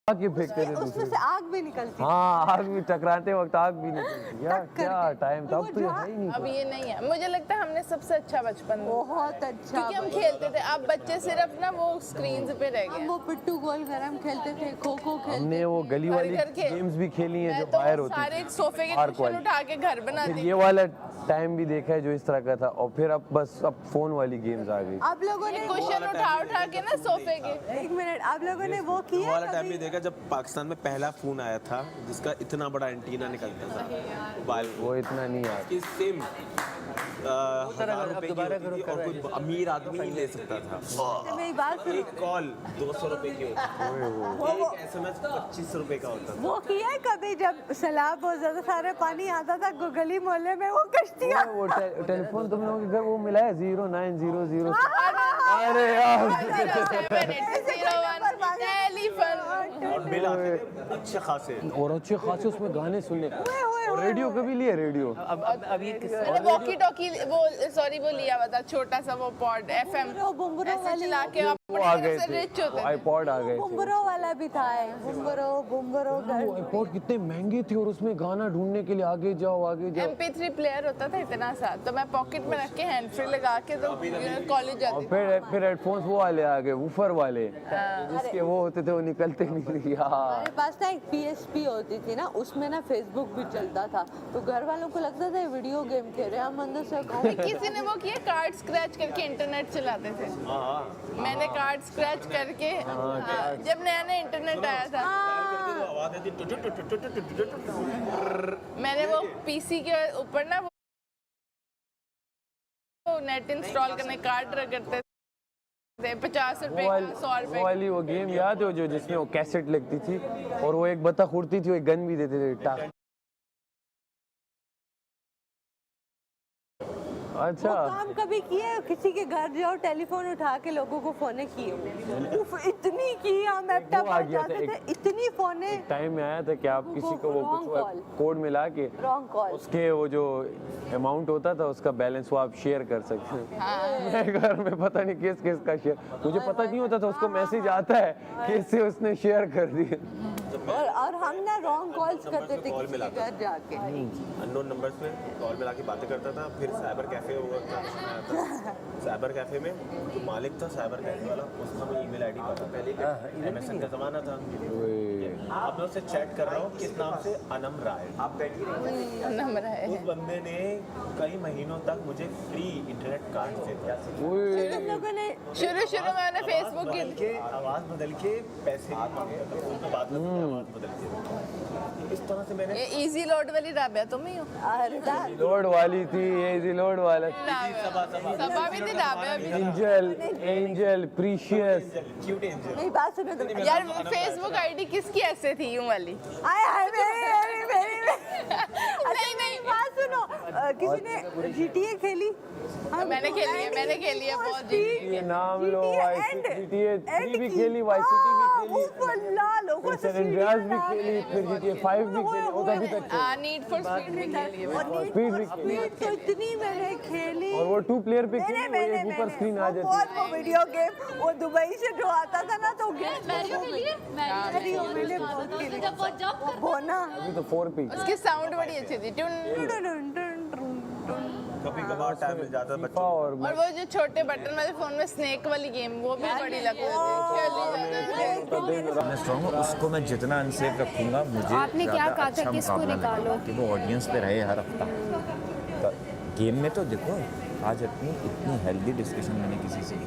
आग ही फेंकते थे उसमें से आग भी निकलती। हाँ, आग भी टकराते वक्त आग भी निकलती। यार क्या टाइम था, अब तो ये है ही नहीं। अब ये नहीं है। मुझे लगता है हमने सबसे अच्छा बचपन, बहुत अच्छा, क्योंकि हम खेलते थे। अब बच्चे सिर्फ ना वो स्क्रीन पे रह गए। हम वो पिट्टू गोल घर हम खेलते थे, खो खो खेलते। हमने वो गली वाली गेम्स भी खेली हैं जो बाहर होती थी। सारे सोफे के कुशन उठा के घर बनाते। ये वाला टाइम भी देखा है जो इस तरह का था, और फिर अब बस अब फोन वाली गेम्स आ गई। आप लोगों ने कुशन उठा के ना सोफे के। एक मिनट, आप लोगों ने वो किया वाला टाइम भी देखा जब पाकिस्तान में पहला फोन आया था जिसका इतना बड़ा एंटीना निकलता था मोबाइल। वो इतना नहीं आता। कि सेम 1000 रुपए की होती थी और कोई अमीर आदमी ही ले सकता था। मेरी बात सुनो, एक कॉल 200 रुपए की होती थी, एक SMS 25 रुपए का होता था। वो किया है कभी जब सैलाब बहुत ज्यादा सारे पानी आता था गली मोहल्ले में, वो कश्तियाँ? वो टेलीफोन तुम लोगों के घर वो मिला है 0900। अरे यार और बिल आते थे अच्छे खासे, और अच्छे खासे उसमें गाने सुनने। और रेडियो कभी लिए रेडियो? अब ये वॉकी टॉकी वो सॉरी वो लिया हुआ था छोटा सा वो पॉड FM ऐसे चला के वो आ गए थे, आईपॉड आ गए थे। बुम्बरो वाला भी था, बुम्बरो वो आईपॉड कितने महंगे थे और उसमें गाना ढूंढने के लिए आगे जाओ MP3 प्लेयर होता था इतना सा, तो मैं पॉकेट में रख के हैंड फ्री लगा के तो कॉलेज और जाती। फिर हेडफोन्स वो वाले आ गए, वूफर वाले, जिसके वो होते थे वो निकलते नहीं थे यार। हमारे पास ना एक PSP होती थी ना, उसमें ना फेसबुक भी चलता था, तो घर वालों को लगता था वीडियो गेम खेल रहे हैं, हम अंदर से किसी ने वो किया कार्ड स्क्रैच करके इंटरनेट चलाते थे। मैंने कार्ड स्क्रैच करके जब नया नया इंटरनेट आया था मैंने वो PC के ऊपर ना वो नेट इंस्टॉल करने कार्ड करते थे 50 रुपए का 100 रुपए वाली वो गेम याद है जो जिसमें वो कैसेट लगती थी और वो एक बतख उड़ती थी, वो एक गन भी देते थे। अच्छा, वो काम कभी किए? किसी के घर जाओ टेलीफोन उठा के लोगों को फोने किए? उफ, इतनी की हम लैपटॉप आ जाते थे, इतनी फोने। टाइम में आया था कि आप किसी को वो कुछ कोड मिला के उसके वो जो अमाउंट होता था उसका बैलेंस वो आप शेयर कर सकते हैं। मेरे घर में पता नहीं किस किस का शेयर, मुझे पता नहीं होता था, उसको मैसेज आता है किससे उसने शेयर कर दिया। और हम ना रॉन्ग कॉल्स करते थे किसी के घर जाके, अननोन नंबर्स पे कॉल मिला के बातें करता था। फिर साइबर कैफे हुआ था, साइबर कैफे में जो मालिक था साइबर कैफे वाला, उसका मुझे ईमेल आईडी पता, पहले MSN का जमाना था। अब मैं उससे चैट कर रहा हूँ, किस नाम से? अनम राय। आप नंबर है। उस बंदे ने कई महीनों तक मुझे फ्री इंटरनेट कार्ड दे दिया। हम लोगों ने शुरू में मैंने फेसबुक की आवाज बदल के पैसे मांगे, फोन पे बात करते आवाज बदल के। इस तरह से मैंने ये इजी लोड वाली राबिया तुम ही हो। लोड वाली थी, इजी लोड वाला, सबा भी थी राबिया भी। Angel precious, cute angel. मेरी बात सुनो तुम यार फेसबुक आईडी किसकी ऐसे थी यूं वाली? नहीं बात सुनो, किसी ने GTA खेली? मैंने खेली है बहुत। ये नाम लो, GTA 3 भी खेली, वाइस सिटी भी खेली, लोगों से सैन एंड्रियास भी खेली, फिर GTA 5 भी खेली, वो तभी तक नीड फॉर स्पीड भी खेली है। स्पीड भी खेली, तो इतनी मैंने खेली। और वो 2 प्लेयर पे खेली, वो एक ऊपर स्क्रीन आ जाती बहुत वो वीडियो गेम वो दुबई से जो आता था ना, तो मैरियो मैंने बहुत खेली। बोना अभी तो 4 पे। उसकी साउंड बड़ी अच्छी थी कभी कभार टाइम मिल जाता बच्चों और और वो जो छोटे बटन वाले फोन में स्नेक वाली गेम वो भी बड़ी लगती थी। मैं स्ट्रॉन्ग हूँ, उसको मैं जितना अनसेफ रखूंगा मुझे आपने क्या कहा था कि इसको निकालो कि वो ऑडियंस पे रहे हर हफ्ता। तो गेम में तो देखो आज इतनी हेल्दी डिस्कशन मैंने किसी से की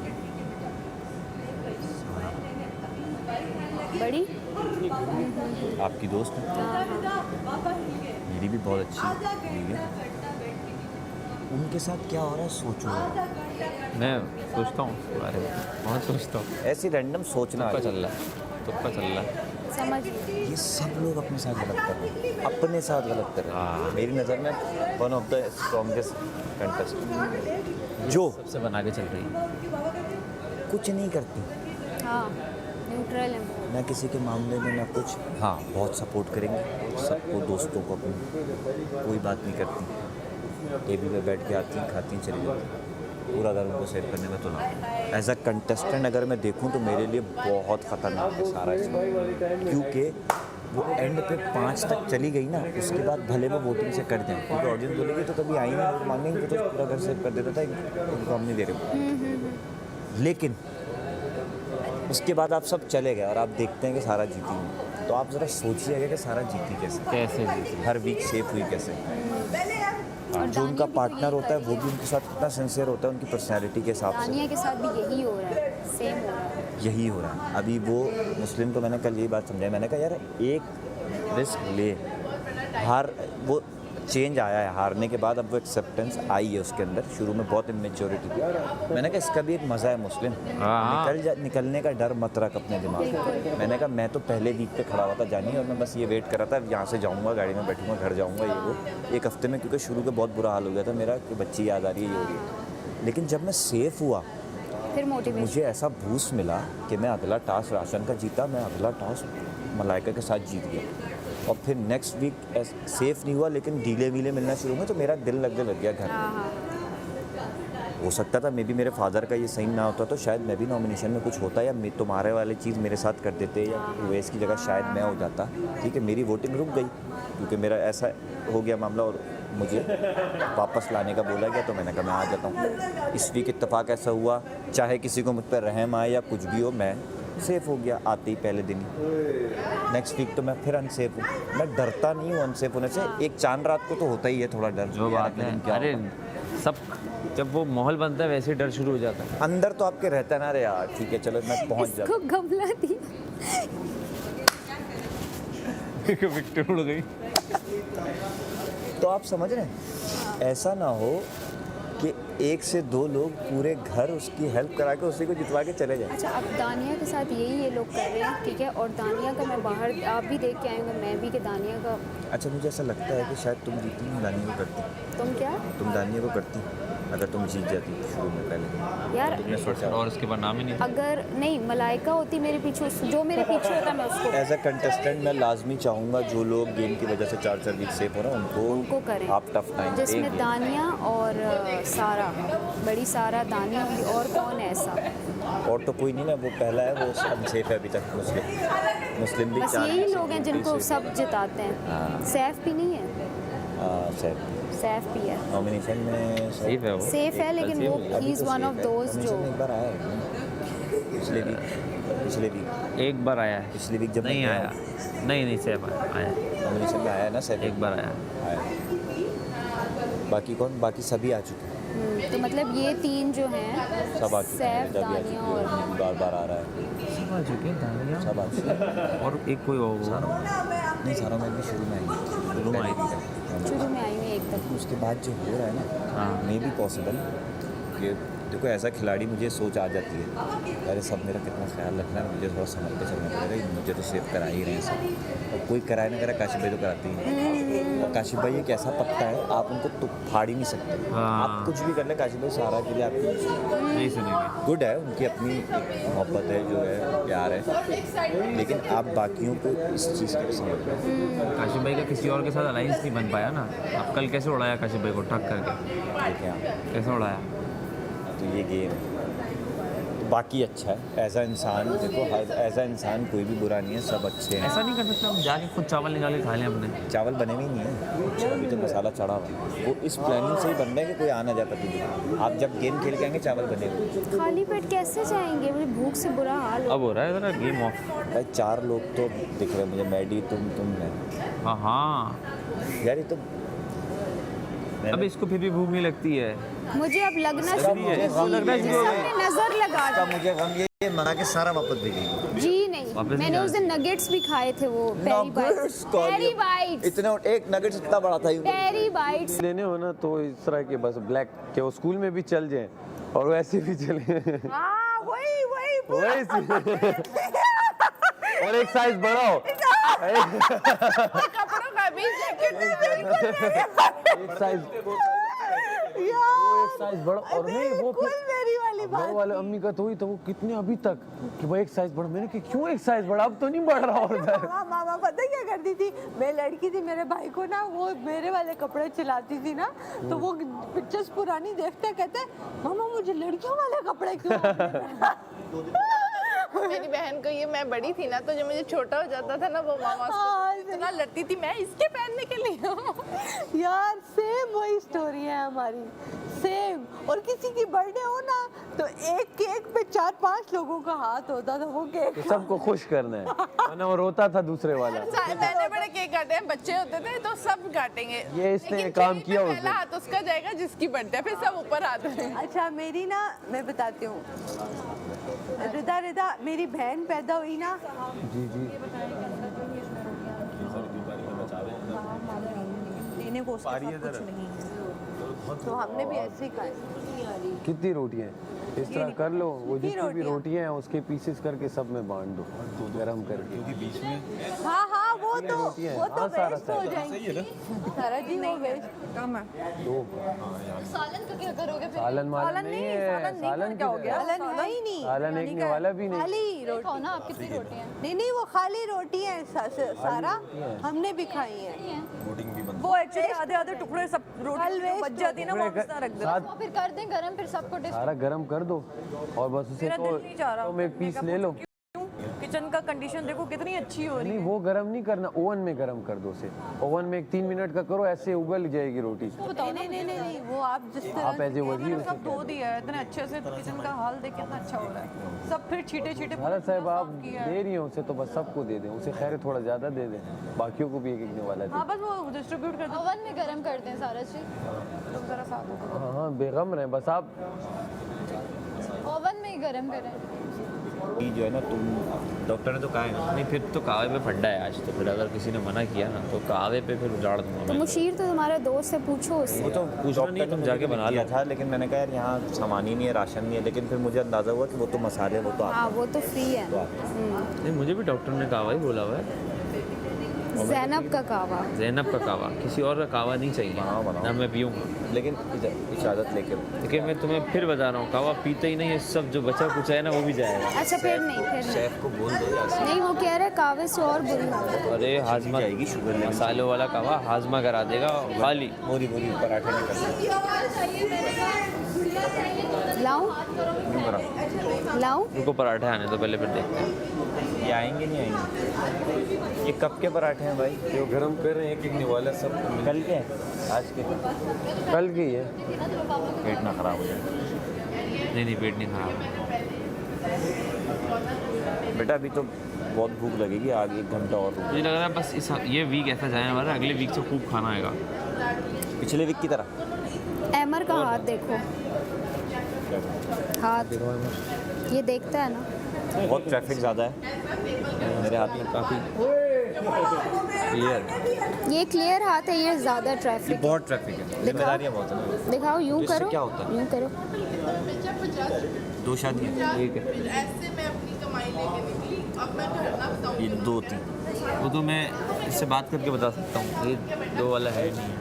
बड़ी आपकी दोस्त है, मेरी भी बहुत अच्छी बीवी है, उनके साथ क्या हो रहा है सोचो। मैं सोचता हूँ उसके बारे में, बहुत सोचता हूँ। ऐसी रैंडम सोचना तुक्का चल रहा है। समझ ये सब लोग अपने साथ गलत कर रहे हैं, अपने साथ गलत कर रहे हैं। मेरी नज़र में one of the strongest contestant जो सबसे बना के चल रही है, कुछ नहीं करती, हाँ न्यूट्रल है ना किसी के मामले में ना कुछ। हाँ बहुत सपोर्ट करेंगे सबको, दोस्तों को अपनी, कोई बात नहीं करती, टेबल पे बैठ के आती हैं खाती हैं चली जाती हैं। पूरा घर उनको सेव करने में तो लगा। एज अ कंटेस्टेंट अगर मैं देखूं तो मेरे लिए बहुत ख़तरनाक है सारा इसमें, क्योंकि वो एंड पे 5 तक चली गई ना, उसके बाद भले वो वोटिंग से कर जाए, क्योंकि ऑडियंस बोलेगी तो कभी आई नहीं, मांगेंगे तो पूरा घर सेव कर देता था, इनको हम नहीं दे रहे। लेकिन उसके बाद आप सब चले गए और आप देखते हैं कि सारा जीती नहीं, तो आप ज़रा सोचिएगा कि सारा जीती कैसे, हर वीक सेफ हुई कैसे। जो उनका पार्टनर होता है वो भी उनके साथ कितना सिंसियर होता है, उनकी पर्सनैलिटी के हिसाब से। दानिया के साथ भी यही हो रहा है, सेम हो रहा है। यही हो रहा है। अभी वो मुस्लिम को मैंने कल यही बात समझाई, मैंने कहा यार एक रिस्क ले, हार वो चेंज आया है, हारने के बाद अब वो एक्सेप्टेंस आई है उसके अंदर। शुरू में बहुत इमेच्योरिटी थी, मैंने कहा इसका भी एक मज़ा है मुस्लिम, निकलने का डर मत रख अपने दिमाग में। मैंने कहा मैं तो पहले वीक पे खड़ा हुआ था जानी, और मैं बस ये वेट कर रहा था यहाँ से जाऊँगा, गाड़ी में बैठूँगा, घर जाऊँगा, ये वो 1 हफ्ते में, क्योंकि शुरू के बहुत बुरा हाल हो गया था मेरा कि बच्ची याद आ रही है, ये हो रही है। लेकिन जब मैं सेफ़ हुआ फिर मोटिवेशन, मुझे ऐसा बूस्ट मिला कि मैं अगला टास्क राशन का जीता, मैं अगला टास्क मलाइका के साथ जीत गया, और फिर नेक्स्ट वीक सेफ नहीं हुआ, लेकिन डीले वीले मिलना शुरू हुए, तो मेरा दिल लगने लग गया घर में। हो सकता था मे बी मेरे फादर का ये सही ना होता तो शायद मैं भी नॉमिनेशन में कुछ होता, या तुम्हारे वाले चीज़ मेरे साथ कर देते, या उवैस की जगह शायद मैं हो जाता। ठीक है, मेरी वोटिंग रुक गई क्योंकि मेरा ऐसा हो गया मामला, और मुझे वापस लाने का बोला गया, तो मैंने कहा मैं आ जाता हूँ। इस वीक इत्तेफाक ऐसा हुआ, चाहे किसी को मुझ पर रहम आए या कुछ भी हो, मैं सेफ हो गया आते ही पहले दिन ही। नेक्स्ट वीक तो मैं फिर अनसेफ हूँ। मैं डरता नहीं हूँ अनसेफ होने से, एक चांद रात को तो होता ही है थोड़ा डर, जो बात है, अरे सब जब वो माहौल बनता है वैसे डर शुरू हो जाता है। अंदर तो आपके रहता है ना, अरे यार ठीक है चलो मैं पहुँच जाता इसको गमला दिया, विकेट उड़ गई। तो आप समझ रहे हैं, ऐसा ना हो कि 1 से 2 लोग पूरे घर उसकी हेल्प करा के उसी को जितवा के चले जाए। अच्छा अब दानिया के साथ यही ये लोग कर रहे हैं, ठीक है, और दानिया का मैं बाहर, आप भी देख के आए होंगे, मैं भी, कि दानिया का। अच्छा मुझे ऐसा लगता है कि शायद तुम जीती नहीं, दानिया को करती, तुम क्या तुम दानिया को करती अगर तुम जीत जाती शुरू में पहले। यार, तुमने सोचा और उसके बाद नाम ही नहीं था। अगर नहीं मलाइका होती मेरे पीछे, जो मेरे पीछे होता मैं उसको एज अ कंटेस्टेंट मैं लाजमी चाहूँगा जो लोग गेम की वजह से 4 वीक सेफ हो रहे हैं उनको करें, आप टफ टाइम जिसमें दानिया और सारा, बड़ी सारा, दानिया होगी, और कौन है ऐसा? और तो कोई नहीं ना, वो पहला है, वो अनसेफ है अभी तक। मुस्लिम भी बस यही लोग हैं जिनको सब जिताते हैं। सैफ भी नहीं है, सैफ भी है नॉमिनेशन में, सेफ है वो, सेफ है, लेकिन वो he is one of those जो एक बार आया है पिछले वीक एक बार आया है, पिछले वीक जब नहीं मैं आया, नहीं सेफ आया, नॉमिनेशन में आया है ना सैफ, एक बार आया। बाकी कौन, बाकी सभी आ चुके हैं, तो मतलब ये 3 जो हैं, सब आ चुके हैं, सैफ, जब भी आ दानिया चुके और हैं, बार आ रहा है, सब आ चुके हैं, दानिया सब आ चुके हैं। और एक कोई होगा, नहीं सारा मैच भी शुरू में आई, शुरू में आई थी। शुरू में आई हुई एकदम। उसके बाद जो हो रहा है ना, मे बी पॉसिबल ये देखो, ऐसा खिलाड़ी मुझे सोच आ जाती है, अरे सब मेरा कितना ख्याल रखना है, मुझे थोड़ा संभल के चलना पड़ेगा, मुझे तो सेव करा ही रहे हैं सब, और कोई कराए ना करा, काशिफ भाई तो कराती हैं। और काशिफ भाई एक ऐसा पत्ता है, आप उनको तो फाड़ ही नहीं सकते, आप कुछ भी कर ले, काशिफ भाई सारा के लिए आपकी नहीं सुनेंगे। गुड है, उनकी अपनी एक मोहब्बत है, जो है प्यार है, लेकिन आप बाकियों को इस चीज़ के लिए समझ रहे हैं। काशिफ भाई का किसी और के साथ अलायंस नहीं बन पाया ना, अब कल कैसे उड़ाया काशिफ भाई को ठक करके, ठीक है, कैसे उड़ाया? तो ये गेम है। बाकी अच्छा है, ऐसा इंसान देखो, एज अ इंसान कोई भी बुरा नहीं है, सब अच्छे हैं। ऐसा नहीं कर सकते हम जाके खुद चावल निकाल के खा लें अपने? चावल बने हुए नहीं है, अभी तो मसाला चढ़ा हुआ है, वो इस प्लानिंग से ही बन रहा है कि कोई आ ना जाए पति दिन। आप जब गेम खेल के आएंगे चावल बने हुए, खाली पेट कैसे जाएंगे, मुझे भूख से बुरा हाल हो। अब हो रहा है ज़रा गेम ऑफ। भाई 4 लोग तो दिख रहे हैं मुझे, मैडी तुम है हाँ यार, ये तो अब इसको फिर भी भूख नहीं लगती है। मुझे अब लगना मुझे शुरू गम हो लगना गया, शुरू हो गया। सबने नजर लगा का दी। मुझे गम ये मना के सारा वापस दे गई। जी नहीं, वापस मैंने नहीं उस दिन नगेट्स भी खाए थे, वो पेरी बाइट्स, पेरी बाइट्स, इतने एक नगेट्स इतना बड़ा था, पेरी बाइट्स। लेने हो ना तो इस तरह के बस ब्लैक के वो स्कूल में भी चल जाए और वैसे भी चले हाँ वही और एक साइज बड़ा हो, कपड़ों का भी जैकेट एक साइज बड़ा, और नहीं वो बिल्कुल मेरी वाली वाली घर बात वाले अम्मी का तो हुई तो वो कितने अभी तक कि वो एक साइज बढ़ा, मैंने कहा क्यों एक साइज बढ़ा, अब तो नहीं बढ़ रहा उधर। मामा पता है क्या करती थी, मैं लड़की थी, मेरे भाई को ना वो मेरे वाले कपड़े चलाती थी ना, तो वो पिक्चर्स पुरानी देखते कहते मामा मुझे लड़कियों वाले कपड़े क्यों मेरी बहन को ये, मैं बड़ी थी ना तो जब मुझे छोटा हो जाता था ना वो मामा इतना लड़ती थी, मैं इसके पहनने के लिए। यार सेम वही स्टोरी है हमारी, सेम। और किसी की बर्थडे हो ना तो एक केक पे 4-5 लोगों का हाथ होता था, वो केक तो सबको खुश करना है, वरना वो रोता था दूसरे वाला। मैंने बड़े केक काटे हैं, बच्चे होते थे तो सब काटेंगे, ये इसने लेकिन काम चेरी पे किया उस पहला दिन। हाथ उसका जाएगा जिसकी बर्थडे, फिर सब ऊपर आते हैं। अच्छा मेरी ना, मैं बताती हूँ, रिदा मेरी बहन पैदा हुई ना, जी जी। देने को उसके साथ कुछ नहीं है, तो हमने भी ऐसे ही खाए। कितनी रोटियां हैं? इस तरह कर लो, वो कितनी जितनी भी रोटियां? रोटियां हैं उसके पीसेस करके सब में बांट दो गरम करके। हाँ हाँ वो तो रोटियां हैं। वो तो हाँ, सारा वेस्ट हो जाएंगी सारा जी, वो वेस्ट कम है। दो सालन का क्या करोगे फिर? सालन मालन नहीं है, सालन क्या हो गया? सालन है ही नहीं, सालन एक वाला भी नहीं। खाली रोटी। खाओ ना, आप कितनी रोटियां? नहीं वो खाली रोटी है सारा, हमने भी खाई है। वो एक्चुअली आधे आधे टुकड़े सब रोटी waste बच जाती है ना, वो टुकड़े वापस ना रख दे। साथ फिर कर दें गरम, फिर सबको डिश। सारा गरम कर दो और बस उसे मेरा दिल नहीं चाह रहा तो एक पीस ले लो। किचन का कंडीशन देखो कितनी अच्छी हो रही नहीं है। वो गरम नहीं करना, ओवन में गरम कर दो उसे। ओवन में 3 मिनट का करो, ऐसे उबल जाएगी रोटी। नहीं वो आप जिस आप तरह ऐसे वजीर मैंने सब धो दिया है इतने अच्छे से, किचन का हाल देख कितना अच्छा हो रहा है। सब फिर छीटे छीटे भारत साहब आप दे रही हैं उसे तो बस सबको दे दें, उसे खैर थोड़ा ज़्यादा दे दें, बाकियों को भी एक एक वाला दें। हाँ बस वो डिस्ट्रीब्यूट कर दो। ओवन में गरम कर दें सारा चीज, तुम जरा साथ हो। हाँ हाँ बेगम रहें बस आप। ओवन में ही गरम करें। ये जो है ना, तुम डॉक्टर ने तो कहा है ना, नहीं फिर तो कहवे पे फंडा है आज, तो फिर अगर किसी ने मना किया ना तो कहवे पे फिर उजाड़ दूंगा तो मैं। मुशीर तो तुम्हारा दोस्त है, पूछो उससे। वो तो पूछना नहीं, तुम जाके बना लिया लो। था, लेकिन मैंने कहा यार यहाँ सामान ही नहीं है, राशन नहीं है, लेकिन फिर मुझे अंदाज़ा हुआ कि वो तो मसाले वो तो हाँ वो तो फ्री है। नहीं मुझे भी डॉक्टर ने कहवा ही बोला हुआ है, जैनब का कावा। जैनब का कहवा, किसी और का कहवा नहीं चाहिए बनाओ। ना मैं पीऊँगा। लेकिन इजाज़त लेके लेकिन मैं तुम्हें फिर बता रहा हूँ, कहवा पीते ही नहीं है, सब जो बचा कुछ है ना वो भी जाएगा। अच्छा फिर नहीं शेफ को बोल दो यार, नहीं वो कह रहा है कावे से और बुरी हो। अरे हाजमा जाएगी शुगर लेवल। मसालों वाला कहवा हाजमा करा देगा खाली। मोरी मोरी पराठे नहीं लाऊं लाऊं? उनको पराठे आने तो पहले फिर देखते हैं। ये आएंगे नहीं आएंगे। ये कब के पराठे हैं भाई? जो गरम कर रहे हैं एक एक निवाला सब कल के हैं? आज के? कल की है। पेट ना खराब हो जाए नहीं पेट नहीं खराब। बेटा, अभी तो बहुत भूख लगेगी, आगे 1 घंटा और रुको। मुझे लग रहा है बस ये वीक ऐसा जाने वाला है, अगले वीक से खूब खाना आएगा। पिछले वीक की तरह। एमर का हाथ देखो, हाथ ये देखता है ना। बहुत ट्रैफिक ज़्यादा है मेरे हाथ में, काफ़ी क्लियर। ये क्लियर हाथ है, ये ज़्यादा ट्रैफिक। बहुत ट्रैफिक है, जिम्मेदारियाँ बहुत हैं। दिखाओ, यूं इससे करो, क्या होता है? यूं करो। 2 शादियाँ, ठीक है, ऐसे मैं अपनी कमाई लेके निकली, अब मैं घर ना बताऊँ। ये 2-3। वो तो मैं इससे बात करके बता सकता हूँ, ये 2 वाला है नहीं।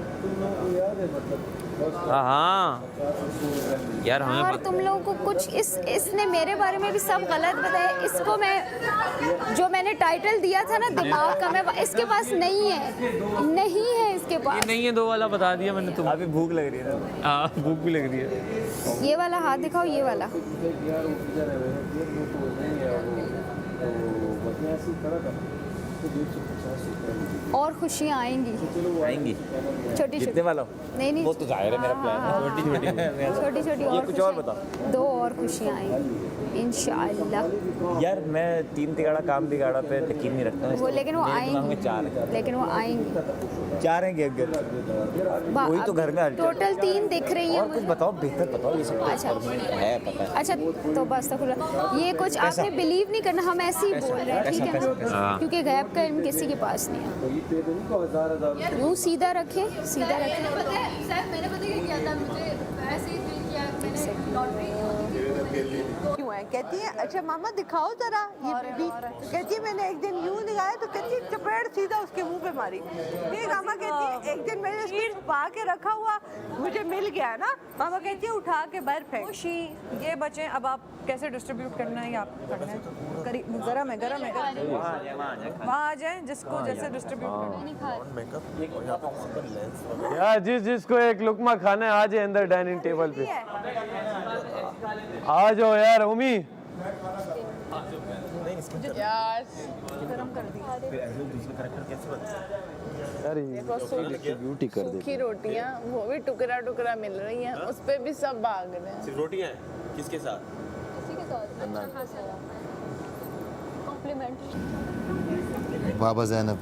हाँ हाँ यार हमें और तुम लोगों को कुछ इसने मेरे बारे में भी सब गलत बताया। इसको मैं जो मैंने टाइटल दिया था ना दिमाग का, मैं इसके पास नहीं है इसके ये पास। नहीं है 2 वाला बता दिया मैंने तुम्हें। अभी भूख लग रही है ना। हाँ भूख भी लग रही है। ये वाला हाथ दिखाओ, ये वाला। और खुशियाँ आएंगी, आएंगी। छोटी कितने छोटी। वाला? नहीं वो तो जाहिर है मेरा प्लान है। छोटी छोटी ये और कुछ और खुशियाँ। बता। 2 और खुशियाँ आएंगी इंशाअल्लाह। यार मैं 3 तिगाड़ा काम बिगाड़ा पे यकीन नहीं रखता हूँ। वो लेकिन वो मेरे दिमाग में आएंगी, 4 है। लेकिन वो आएंगी। 4 हैं अगर वही तो घर में हल्के। टोटल 3 दिख रही है और कुछ मुझे। बताओ, बेहतर बताओ, ये सब अच्छा। है पता है। अच्छा तो बस तक ये कुछ आपने बिलीव नहीं करना, हम ऐसे ही बोल रहे हैं, ठीक है ना? क्योंकि गैब का इल्म किसी के पास नहीं है। यूँ सीधा रखें, सीधा रखें। मैंने पता क्या किया था, मुझे ऐसे ही फील किया, मैंने लॉटरी क्यों है। कहती है अच्छा मामा दिखाओ जरा ये बेबी। कहती है मैंने एक दिन यूं दिखाया तो कहती है चपेट सीधा उसके मुंह पे मारी। फिर मामा कहती है एक दिन मैंने इसको छुपा के रखा हुआ मुझे मिल गया ना, मामा कहती है उठा के बाहर फेंक। खुशी ये बच्चे अब आप कैसे डिस्ट्रीब्यूट करना है ये आप करना है। गरम है वहाँ आ जाए जिसको जैसे डिस्ट्रीब्यूट करना है। मेकअप और यहाँ पे किसी का लेंस वगैरह यार जिसको एक लुकमा खाना है आ जाए अंदर डाइनिंग टेबल पे। आ जाओ यार उमी। यार फिर ऐसे दूसरे कैरेक्टर कैसे बनते हैं? यार डिस्ट्रीब्यूट ही कर दे। सूखी रोटियां वो भी टुकड़ा टुकड़ा मिल रही हैं, उस पे भी सब भाग रहे हैं। सिर्फ रोटियां हैं किसके साथ? कॉम्प्लीमेंट्री। बाबा ज़ैनब